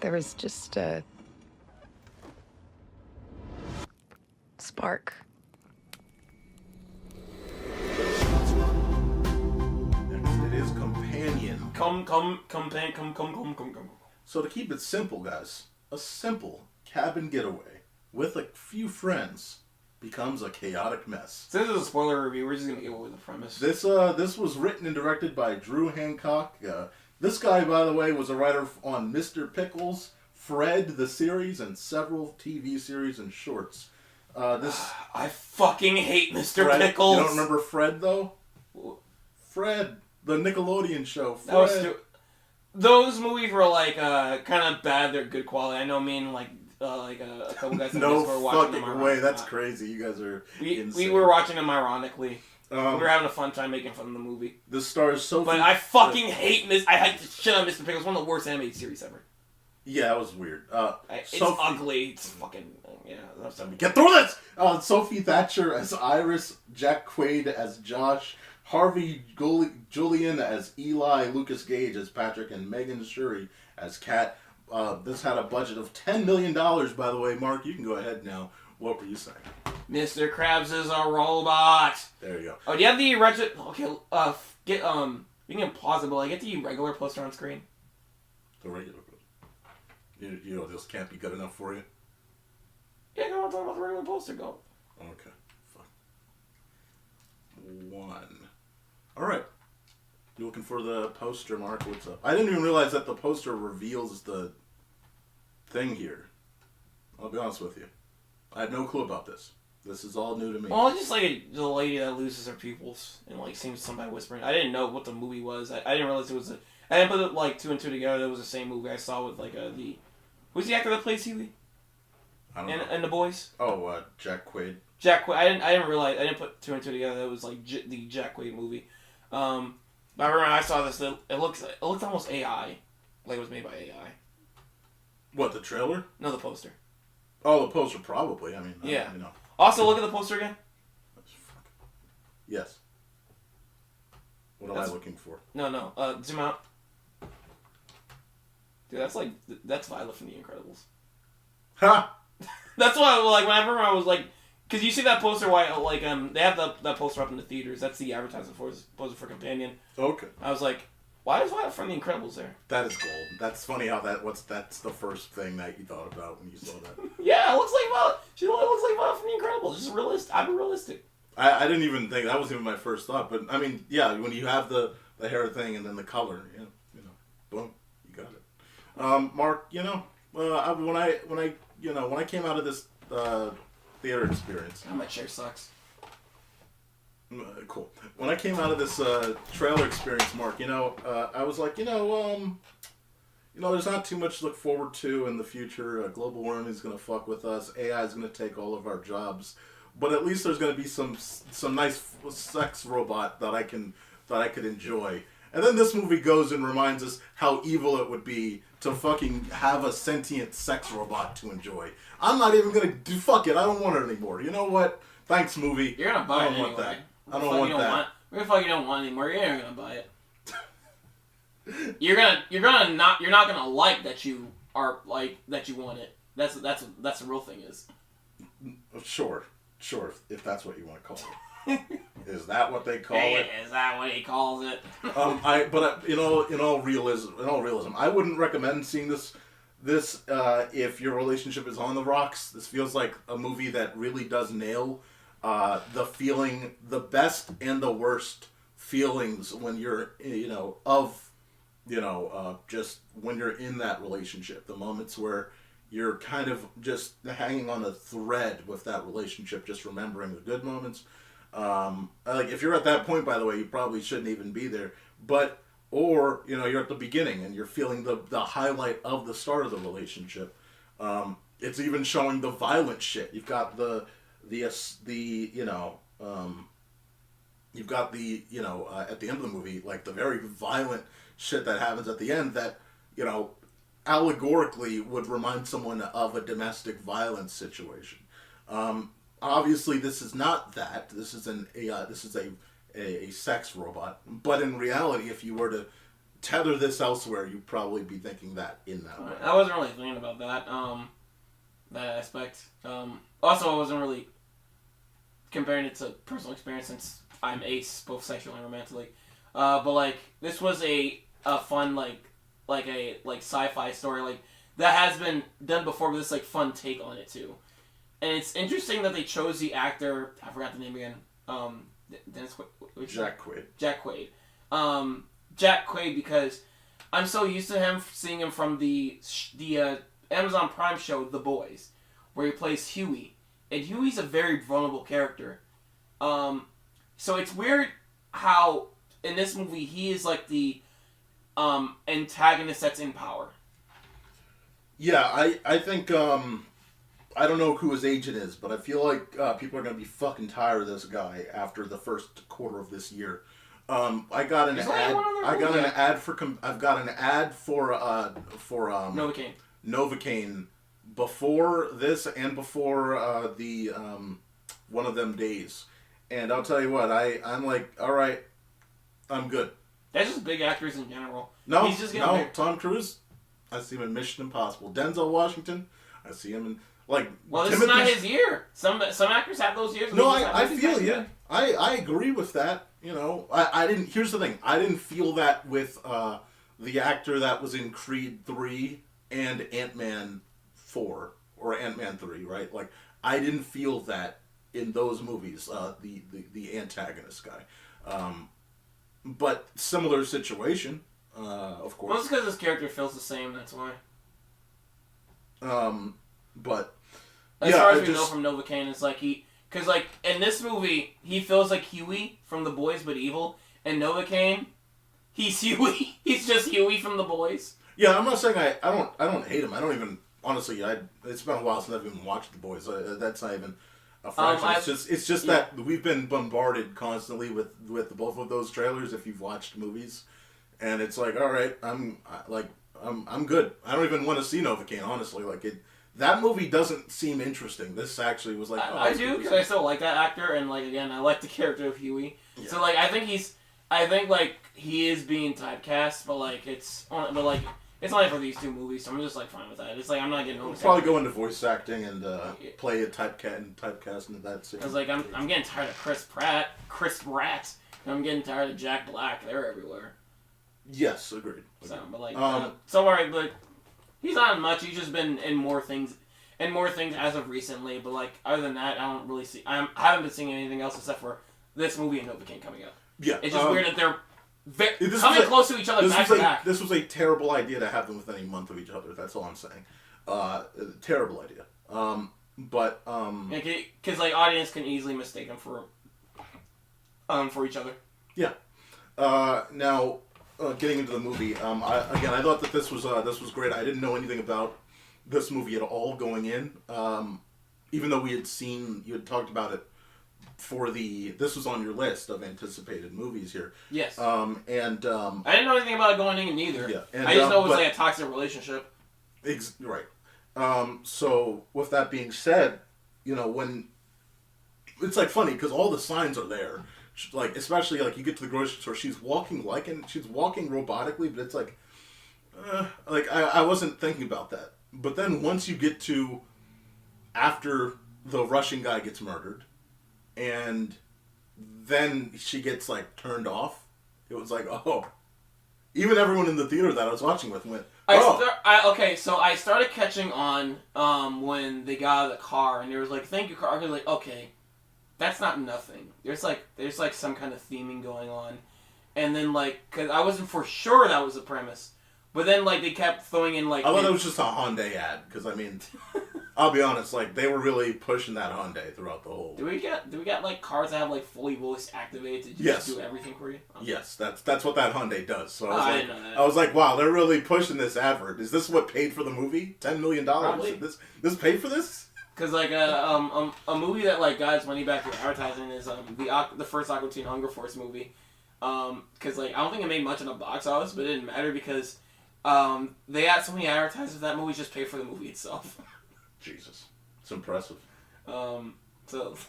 There was just a spark. It is companion. Come. So to keep it simple, guys, a simple cabin getaway with a few friends becomes a chaotic mess. So this is a spoiler review. We're just gonna give away the premise. This was written and directed by Drew Hancock. This guy, by the way, was a writer on Mr. Pickles, Fred the series, and several TV series and shorts. I fucking hate Mr. Fred, Pickles. You don't remember Fred though? Fred, the Nickelodeon show. Fred. That was those movies were like kind of bad. They're good quality. I know. Me and a couple guys. No were watching them fucking way. That's crazy. You guys are insane. We were watching them ironically. We were having a fun time making fun of the movie. The stars Sophie. But I fucking hate this. I hate the shit on Mr. Pickles. One of the worst animated series ever. Yeah, that was weird. It's ugly. It's fucking Get through this. Sophie Thatcher as Iris, Jack Quaid as Josh, Harvey Julian as Eli, Lucas Gage as Patrick, and Megan Shuri as Kat. This had a budget of $10 million, by the way. Mark, you can go ahead now. What were you saying? Mr. Krabs is a robot. There you go. Oh, do you have the wretched? Okay, you can pause it, but get the regular poster on screen. The regular poster. You know this can't be good enough for you. Yeah, go on, talk about the regular poster. Go. Okay. Fuck. 1. All right. You looking for the poster, Mark? What's up? I didn't even realize that the poster reveals the thing here. I'll be honest with you. I had no clue about this. This is all new to me. Well, it's just the lady that loses her pupils and seems somebody whispering. I didn't know what the movie was. I didn't realize it was I didn't put it two and two together. It was the same movie I saw with who's the actor that plays Huey? I don't know. And the boys. Oh, Jack Quaid. Jack Quaid. I didn't realize. I didn't put two and two together. It was the Jack Quaid movie. But I remember when I saw this. It looked almost AI, like it was made by AI. What, the trailer? No, the poster. Oh, the poster probably. I mean, yeah. You know. Also, look at the poster again. Yes. What am I looking for? No. Zoom out. Dude, that's Violet from The Incredibles. Ha! That's why, whenever I was because you see that poster, why, they have that poster up in the theaters. That's the advertisement poster for Companion. Okay. I was like, why is Violet from The Incredibles there? That is gold. That's funny how that's the first thing that you thought about when you saw that. Yeah, it looks like Violet. She looks like Violet from The Incredibles. Just realistic. I'm realistic. I didn't even think, that wasn't even my first thought, but I mean, yeah, when you have the hair thing and then the color, boom, you got it. Mark, when I came out of this theater experience. Oh, my chair sucks. Cool. When I came out of this trailer experience, Mark, I was like, there's not too much to look forward to in the future. Global warming is going to fuck with us. AI is going to take all of our jobs. But at least there's going to be some nice sex robot that I could enjoy. And then this movie goes and reminds us how evil it would be to fucking have a sentient sex robot to enjoy. I'm not even going to do... Fuck it, I don't want it anymore. You know what? Thanks, movie. You're going to buy it anyway. Want that. I don't want that. What the fuck you don't want it anymore? You're not going to buy it. You're not gonna like that you are that you want it. That's the real thing is. Sure, if that's what you want to call it. Is that what they call it? Is that what he calls it? In all realism, I wouldn't recommend seeing this if your relationship is on the rocks. This feels like a movie that really does nail the feeling, the best and the worst feelings when you're just when you're in that relationship. The moments where you're kind of just hanging on a thread with that relationship, just remembering the good moments. If you're at that point, by the way, you probably shouldn't even be there. Or you're at the beginning and you're feeling the highlight of the start of the relationship. It's even showing the violent shit. You've got at the end of the movie, the very violent shit that happens at the end that, allegorically would remind someone of a domestic violence situation. Obviously, this is not that. This is a sex robot. But in reality, if you were to tether this elsewhere, you'd probably be thinking that in that way. I wasn't really thinking about that that aspect. Also, I wasn't really comparing it to personal experience since I'm ace both sexually and romantically. But like this was a fun like a sci-fi story like that has been done before with this like fun take on it too. And it's interesting that they chose the actor. I forgot the name again. Jack Quaid. Jack Quaid. Jack Quaid because I'm so used to him seeing him from the Amazon Prime show The Boys, where he plays Huey, and Huey's a very vulnerable character. So it's weird how in this movie he is like the antagonist that's in power. Yeah, I think I don't know who his agent is, but I feel like people are gonna be fucking tired of this guy after the first quarter of this year. I got an ad. I've got an ad for Novocaine before this and before the one of them days, and I'll tell you what, I'm like, all right, I'm good. That's just big actors in general. No, he's just getting big. Tom Cruise, I see him in Mission Impossible. Denzel Washington, I see him in like. Well, this is not his year. Some actors have those years. No, I feel you. I agree with that. You know, I didn't. Here's the thing. I didn't feel that with the actor that was in Creed 3 and Ant-Man 4 or Ant-Man 3. Right? Like I didn't feel that in those movies. The antagonist guy. But similar situation, of course. Well, it's because his character feels the same. That's why. But as far as we know from Novocaine, it's like because like in this movie, he feels like Huey from The Boys, but evil. And Novocaine, he's Huey. He's just Huey from The Boys. Yeah, I'm not saying I don't hate him. I don't even honestly. It's been a while since I've even watched The Boys. That's not even a fraction. It's just that we've been bombarded constantly with both of those trailers. If you've watched movies, and it's like, all right, I'm good. I don't even want to see Novocaine. Honestly, like it. That movie doesn't seem interesting. This actually was like... I do, because I still like that actor, and, like, again, I like the character of Huey. Yeah. So, like, I think he is being typecast, but, like, it's only for these two movies, so I'm just, like, fine with that. It's like, I'm not getting... We'll probably go into voice acting and play a typecast into that scene. I was like, I'm getting tired of Chris Pratt, and I'm getting tired of Jack Black. They're everywhere. Yes, agreed. So, but, like, alright, but... He's not in much. He's just been in more things as of recently. But like other than that, I don't really see. I haven't been seeing anything else except for this movie and Novocaine coming up. Yeah, it's just weird that they're coming close to each other back to back. This was a terrible idea to have them within a month of each other. That's all I'm saying. Terrible idea. But because like audience can easily mistake them for each other. Yeah. Now. Getting into the movie, I thought that this was great. I didn't know anything about this movie at all going in, even though you had talked about it this was on your list of anticipated movies here. Yes. I didn't know anything about it going in either. Yeah. And, I just know it was like a toxic relationship. Right. So with that being said, you know, when it's like funny because all the signs are there. Like, especially, like, you get to the grocery store, she's walking robotically, but it's like I wasn't thinking about that. But then once you get to after the Russian guy gets murdered, and then she gets, like, turned off, it was like, oh. Even everyone in the theater that I was watching with went, oh. So I started catching on when they got out of the car, and there was like, thank you, car. I was like, okay. That's not nothing. There's like some kind of theming going on, and then like, cause I wasn't for sure that was the premise, but then like they kept throwing in like. I thought it was just a Hyundai ad, because I mean, I'll be honest, like they were really pushing that Hyundai throughout the whole. Do we get like cars that have like fully voice activated to just do everything for you? Okay. Yes, that's what that Hyundai does. So I didn't know that. I was like, wow, they're really pushing this advert. Is this what paid for the movie? $10 million. Probably. This paid for this? Because like a movie that like got its money back through advertising is the first Aqua Teen Hunger Force movie. Because like I don't think it made much in the box office, but it didn't matter because they had so many advertisers that movie just paid for the movie itself. Jesus, it's impressive. So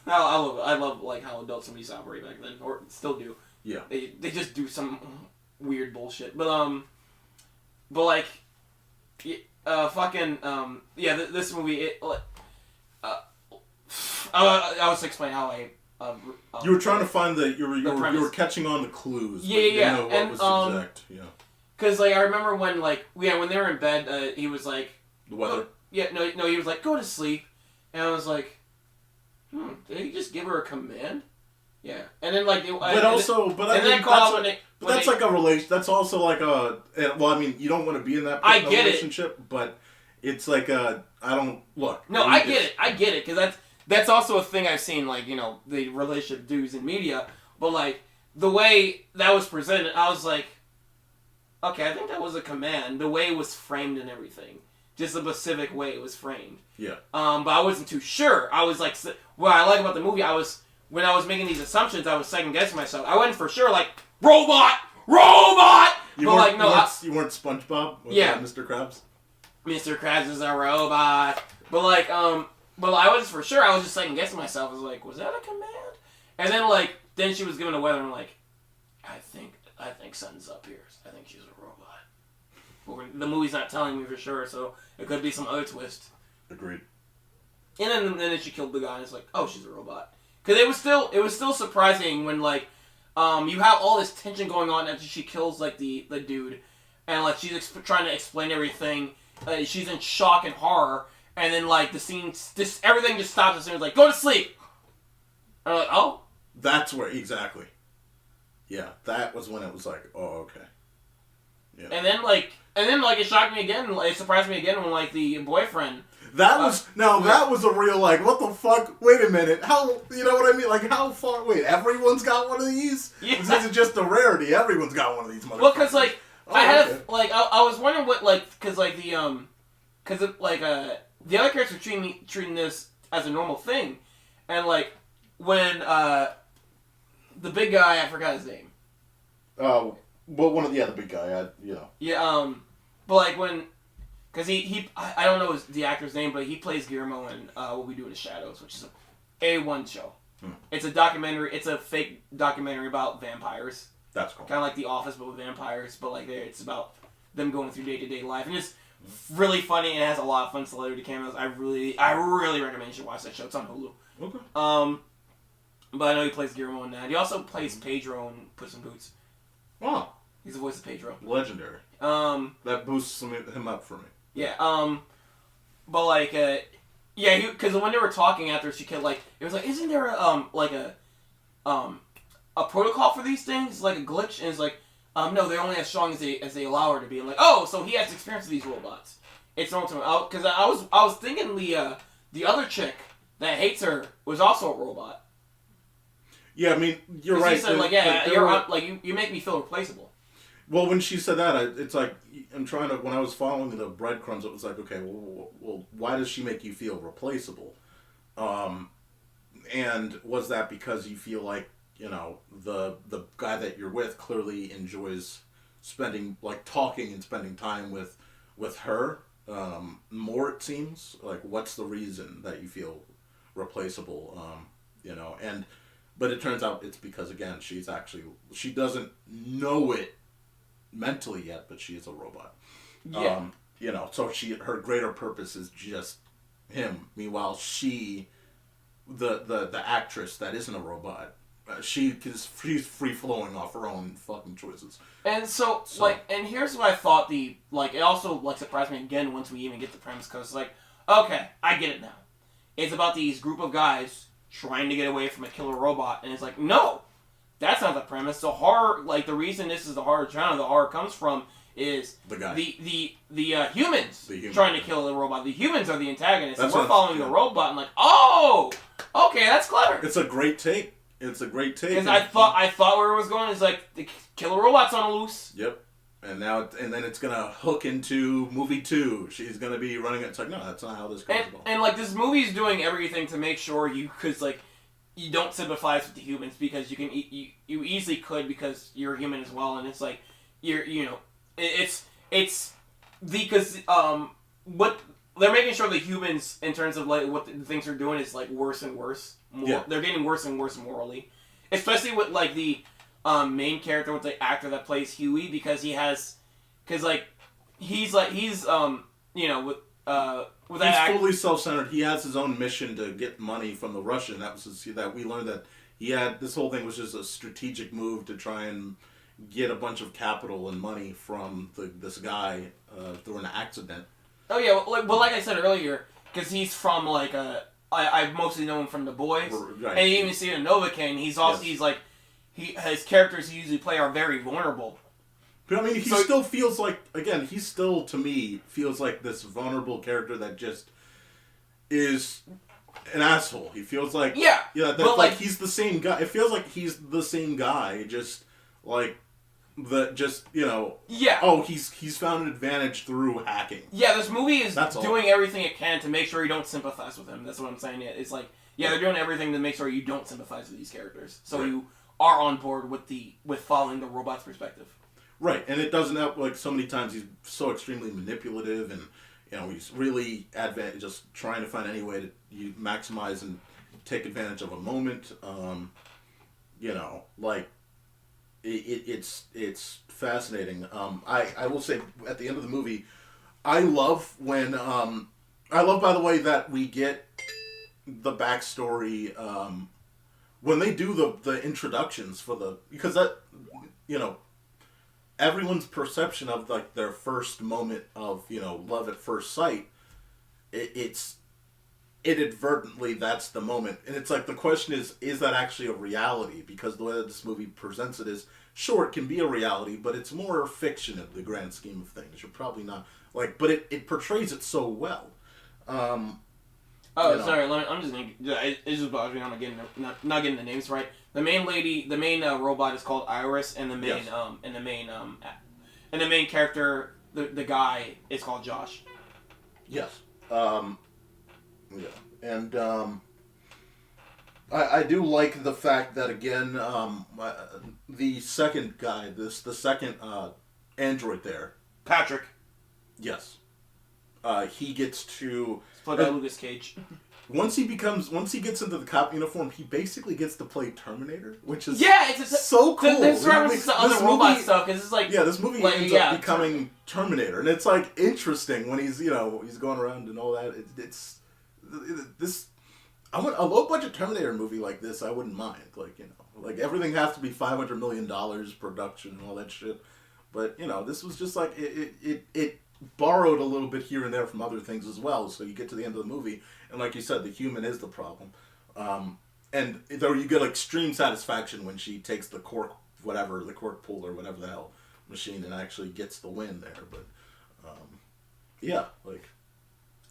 I love like how adult movies operate back then, or still do. Yeah. They just do some weird bullshit. But like, this movie, I was explaining how I. You were trying to find you were catching on the clues. Yeah, yeah, You know what and was exact. Yeah. Because like I remember when when they were in bed, he was like, the weather. No, he was like, go to sleep, and I was like, did he just give her a command? Yeah, and then like, that's like a relation. That's also like a. Well, I mean, you don't want to be in that relationship, but it's like a. I don't look. No, I get it, because that's also a thing I've seen, like, you know, the relationship dudes in media, but like the way that was presented, I was like, okay, I think that was a command. The way it was framed and everything, just the specific way it was framed. Yeah. But I wasn't too sure. I was like, what I like about the movie, when I was making these assumptions, I was second guessing myself. I wasn't for sure like robot. You weren't SpongeBob with Mr. Krabs. Mr. Krabs is a robot, but like But I wasn't for sure. I was just second guessing myself. I was like, was that a command? And then she was given a weather, and I'm like, I think something's up here. I think she's a robot. But the movie's not telling me for sure, so it could be some other twist. Agreed. And then she killed the guy, and it's like, oh, she's a robot. Because it was still surprising when you have all this tension going on after she kills like the dude, and like she's trying to explain everything. She's in shock and horror. And then, like, the scene, everything just stops as soon as, like, go to sleep! And I'm like, oh? That's where, exactly. Yeah, that was when it was like, oh, okay. Yeah. And then, it shocked me again, it surprised me again when, like, the boyfriend... That was a real, like, what the fuck? Wait a minute. How, you know what I mean? Like, how far, wait, everyone's got one of these? Yeah. This isn't just a rarity. Everyone's got one of these motherfuckers. Well, because, like, I was wondering what, like, because, like, the other characters were treating this as a normal thing, and like when the big guy, I forgot his name. Well, the big guy, Yeah, but like because I don't know the actor's name, but he plays Guillermo in What We Do in the Shadows, which is a A1 show. It's a documentary. It's a fake documentary about vampires. That's cool. Kind of like The Office, but with vampires. But like it's about them going through day-to-day life, and it's really funny, and it has a lot of fun celebrity cameos. I really recommend you should watch that show. It's on Hulu. Okay. But I know he plays Guillermo in that. He also plays Pedro in Puss in Boots. Oh. He's the voice of Pedro. Legendary. That boosts him up for me. Yeah. But like, because when they were talking after she killed, like, it was like, isn't there a protocol for these things, like a glitch? And it's like, no, they're only as strong as they allow her to be. I'm like, oh, so he has experience with these robots. It's normal to him. Because I was thinking the other chick that hates her was also a robot. Yeah, I mean, you're right. He said, you make me feel replaceable. Well, when she said that, it's like, when I was following the breadcrumbs, it was like, okay, well, why does she make you feel replaceable? And was that because you feel like, you know, the guy that you're with clearly enjoys talking and spending time with her more, it seems? Like, what's the reason that you feel replaceable? But it turns out it's because, again, she doesn't know it mentally yet, but she is a robot. Yeah. So her greater purpose is just him. Meanwhile, the actress that isn't a robot, she's free flowing off her own fucking choices. And so and here's what I thought it also surprised me again once we even get the premise, because okay, I get it now. It's about these group of guys trying to get away from a killer robot, and it's like, no, that's not the premise. The horror, the reason this is the horror genre, the horror comes from is the guy. the humans trying to kill the robot. The humans are the antagonists, and we're following the robot, and oh, okay, that's clever. It's a great take. Because I thought where it was going is the killer robot's on the loose. Yep. And then it's gonna hook into movie 2. She's gonna be running it. It's like, no, that's not how this goes. And this movie's doing everything to make sure you don't sympathize with the humans, because you easily could, because you're a human as well, and it's like what they're making sure the humans, in terms of what the things they're doing, is worse and worse. They're getting worse and worse morally, especially with main character with the actor that plays Huey because he's you know with He's that fully self-centered. He has his own mission to get money from the Russian. That we learned that he had this whole thing was just a strategic move to try and get a bunch of capital and money from this guy through an accident. Oh yeah, like I said earlier, because he's from like I've mostly known him from The Boys, Right. and you even see it in Novocaine. He's also his characters he usually play are very vulnerable. But I mean, he still feels like, again, he still, to me, feels like this vulnerable character that just is an asshole. He feels like... Yeah. Yeah, that, like, he's the same guy. It feels like he's the same guy, just, like, Yeah. Oh, he's found an advantage through hacking. Yeah, this movie is That's doing everything it can to make sure you don't sympathize with him. That's what I'm saying. It's like, they're doing everything to make sure you don't sympathize with these characters. So you are on board with following the robot's perspective. Right, and it doesn't help, like, so many times he's so extremely manipulative and, he's really just trying to find any way to maximize and take advantage of a moment. It's fascinating. I will say, at the end of the movie, I love, by the way, that we get the backstory, when they do the introductions because that, everyone's perception of like their first moment of love at first sight, it's inadvertently that's the moment, and it's like the question is that actually a reality? Because the way that this movie presents it is, sure, it can be a reality, but it's more fiction in the grand scheme of things. You're probably not but it portrays it so well. Sorry. I'm just gonna. It just bothers me. I'm not getting the names right. The main lady, the main robot is called Iris, and the main main character, the guy is called Josh. Yes. And I do like the fact that again, the second guy, the second android there, Patrick. Yes. He gets to... It's played by Lucas Cage. Once he gets into the cop uniform, he basically gets to play Terminator, which is it's so cool. There's references to other robot stuff, because it's like... Yeah, this movie ends up becoming Terminator, and it's like interesting when he's going around and all that. A low budget Terminator movie like this, I wouldn't mind. Like everything has to be $500 million production and all that shit. But this was just like it borrowed a little bit here and there from other things as well. So you get to the end of the movie, and like you said, the human is the problem. And though you get extreme satisfaction when she takes the cork pull or whatever the hell machine, and actually gets the win there. But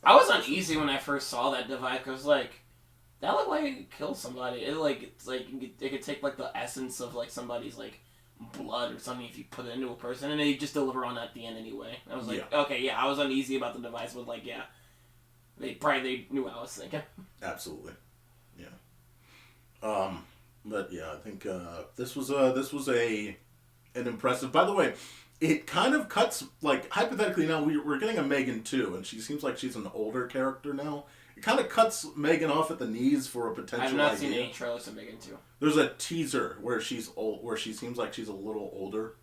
I was uneasy when I first saw that device. Cause that looked like it could kill somebody. It could take the essence of somebody's blood or something if you put it into a person, and they just deliver on that at the end anyway. I was okay, I was uneasy about the device, but they knew what I was thinking. Absolutely, yeah. But yeah, I think this was an impressive. By the way, it kind of cuts hypothetically now we're getting a Megan too, and she seems like she's an older character now. It kind of cuts Megan off at the knees for a potential. I've not seen any trailers of Megan 2. There's a teaser where she's old, where she seems like she's a little older.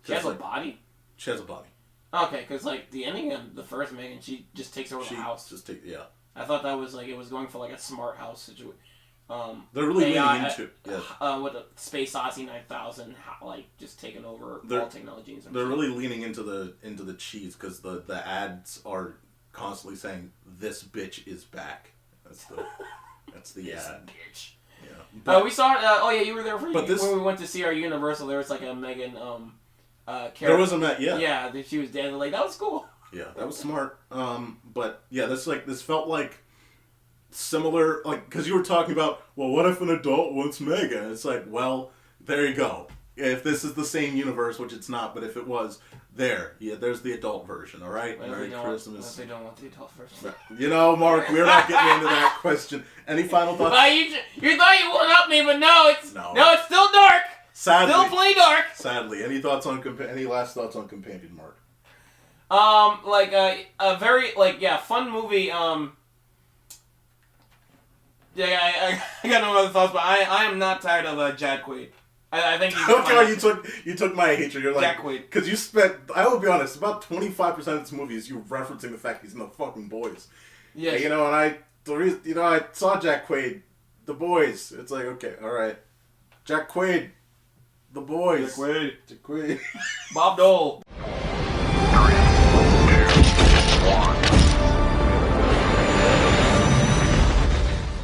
She has a body? She has a body. Okay, because the ending of the first Megan, she just takes over the house. Yeah. I thought that was it was going for a smart house situation. They're really leaning into with the Space Odyssey 9000, just taking over all technologies. They're really leaning into the cheese because the ads are constantly saying this bitch is back. That's the ad. Bitch. Yeah. But we saw. You were there when we went to see our Universal. There was a Megan character. There was a Met. Yeah. Yeah, she was dead. That was cool. Yeah, that was smart. But yeah, this felt like similar, because you were talking about, well, what if an adult wants Megan? It's well, there you go. If this is the same universe, which it's not, but if it was, there's the adult version, all right? Merry Christmas. What if they don't want the adult version? Mark, we're not getting into that question. Any final thoughts? You thought you would up me, but no, it's still dark. Sadly. Still plenty dark. Sadly. Any last thoughts on Companion, Mark? A very, fun movie, I got no other thoughts, but I am not tired of Jad Quaid. I think he's Okay, you took my hatred. You're like Jack Quaid. because you spent. I will be honest. About 25% of this movie is you referencing the fact he's in the fucking Boys. Yeah. And, I saw Jack Quaid, The Boys. It's like okay, all right, Jack Quaid, The Boys. Jack Quaid. Jack Quaid. Bob Dole.